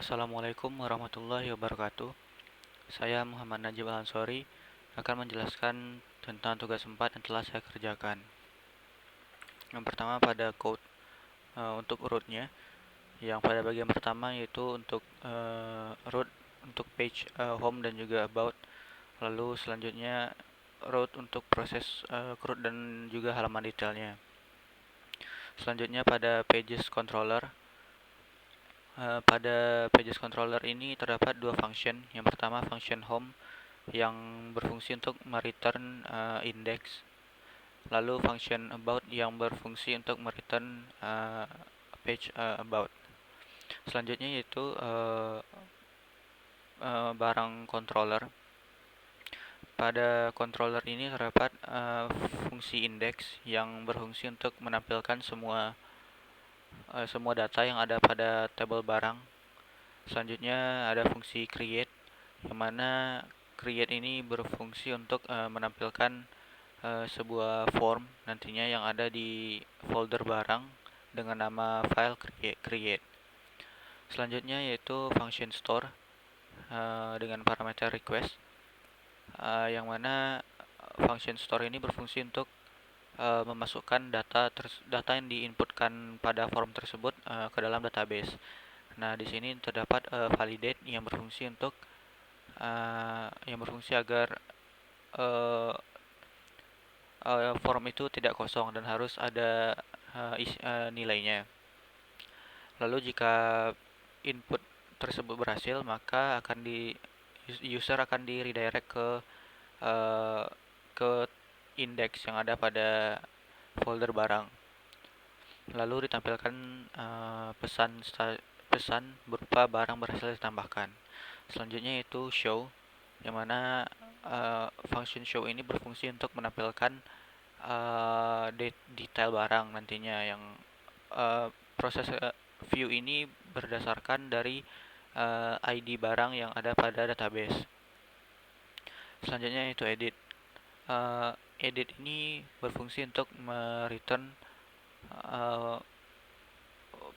Assalamualaikum warahmatullahi wabarakatuh. Saya Muhammad Najib Al-Ansori akan menjelaskan tentang tugas 4 yang telah saya kerjakan. Yang pertama pada code untuk rootnya. Yang pada bagian pertama yaitu untuk root untuk page home dan juga about. Lalu selanjutnya root untuk proses root dan juga halaman detailnya. Selanjutnya pada pages controller. Pada pages controller ini terdapat dua function. Yang pertama function home yang berfungsi untuk mereturn index, lalu function about yang berfungsi untuk mereturn page about. Selanjutnya yaitu barang controller. Pada controller ini terdapat fungsi index yang berfungsi untuk menampilkan semua data yang ada pada tabel barang. Selanjutnya ada fungsi create, yang mana create ini berfungsi untuk menampilkan sebuah form nantinya yang ada di folder barang dengan nama file create. Selanjutnya yaitu function store dengan parameter request, yang mana function store ini berfungsi untuk memasukkan data yang diinputkan pada form tersebut ke dalam database. Nah, di sini terdapat validate yang berfungsi agar form itu tidak kosong dan harus ada nilainya. Lalu jika input tersebut berhasil, maka user akan di redirect uh, ke index yang ada pada folder barang. Lalu ditampilkan pesan berupa barang berhasil ditambahkan. Selanjutnya yaitu show, yang mana function show ini berfungsi untuk menampilkan detail barang nantinya yang proses view ini berdasarkan dari ID barang yang ada pada database. Selanjutnya yaitu edit. Edit ini berfungsi untuk return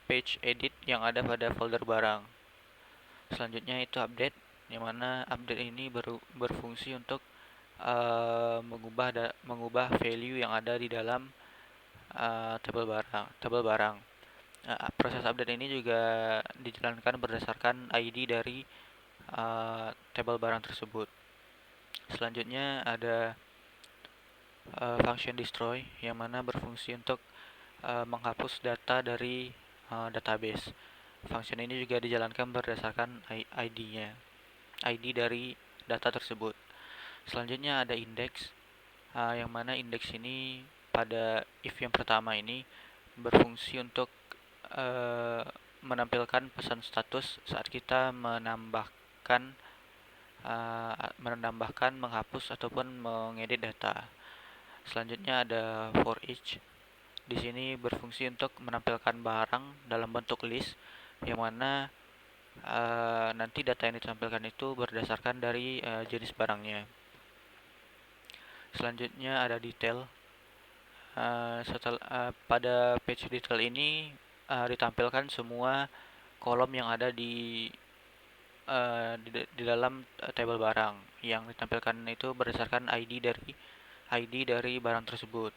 page edit yang ada pada folder barang. Selanjutnya itu update, yang mana update ini berfungsi untuk mengubah value yang ada di dalam tabel barang. Proses update ini juga dijalankan berdasarkan ID dari tabel barang tersebut. Selanjutnya ada function destroy, yang mana berfungsi untuk menghapus data dari database. Function ini juga dijalankan berdasarkan ID dari data tersebut. Selanjutnya ada index, yang mana index ini pada if yang pertama ini berfungsi untuk menampilkan pesan status saat kita menambahkan, menghapus ataupun mengedit data. Selanjutnya ada for each. Di sini berfungsi untuk menampilkan barang dalam bentuk list, yang mana nanti data yang ditampilkan itu berdasarkan dari jenis barangnya. Selanjutnya ada detail. Pada page detail ini ditampilkan semua kolom yang ada di dalam tabel barang. Yang ditampilkan itu berdasarkan ID dari barang tersebut.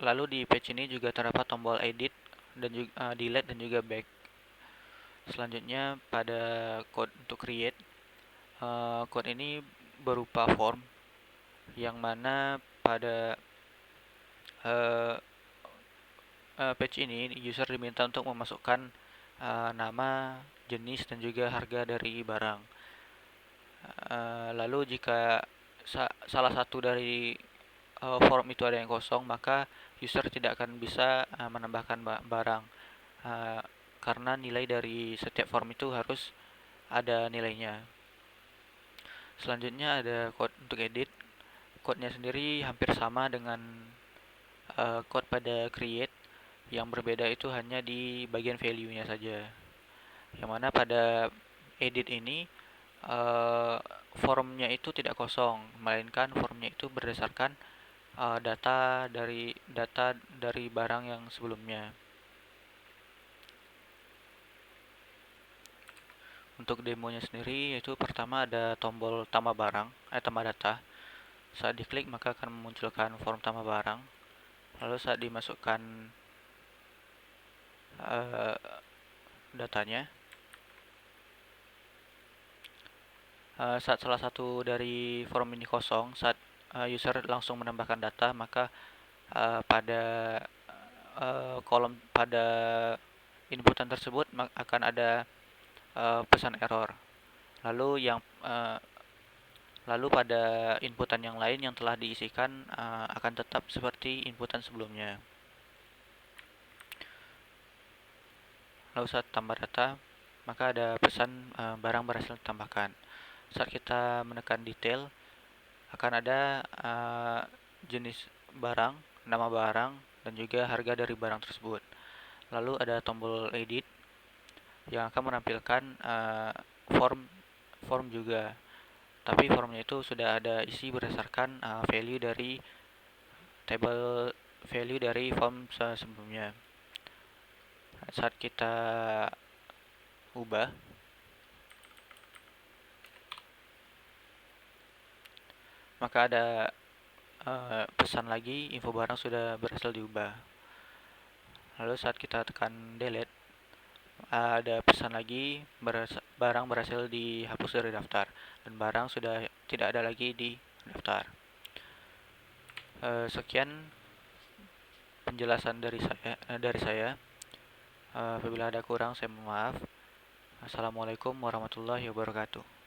Lalu di page ini juga terdapat tombol edit dan juga delete dan juga back. Selanjutnya pada code untuk create, code ini berupa form, yang mana pada page ini user diminta untuk memasukkan nama, jenis dan juga harga dari barang. Lalu jika salah satu dari form itu ada yang kosong, maka user tidak akan bisa menambahkan barang karena nilai dari setiap form itu harus ada nilainya. Selanjutnya ada code untuk edit. Code-nya sendiri hampir sama dengan code pada create, yang berbeda itu hanya di bagian value-nya saja. Yang mana pada edit ini formnya itu tidak kosong, melainkan formnya itu berdasarkan data dari barang yang sebelumnya. untuk demonya sendiri yaitu pertama ada tombol tambah barang, tambah data. Saat diklik maka akan memunculkan form tambah barang. Lalu saat dimasukkan datanya, saat salah satu dari form ini kosong, saat user langsung menambahkan data, maka pada pada inputan tersebut akan ada pesan error. Lalu pada inputan yang lain yang telah diisikan akan tetap seperti inputan sebelumnya. Lalu saat tambah data, maka ada pesan barang berhasil ditambahkan. Saat kita menekan detail, akan ada jenis barang, nama barang, dan juga harga dari barang tersebut. Lalu ada tombol edit yang akan menampilkan form juga, tapi formnya itu sudah ada isi berdasarkan value dari table value dari form sebelumnya. Saat kita ubah, maka ada pesan lagi info barang sudah berhasil diubah. Lalu saat kita tekan delete, ada pesan lagi barang berhasil dihapus dari daftar dan barang sudah tidak ada lagi di daftar. Sekian penjelasan dari saya. Apabila ada kurang saya mohon maaf. Assalamualaikum warahmatullahi wabarakatuh.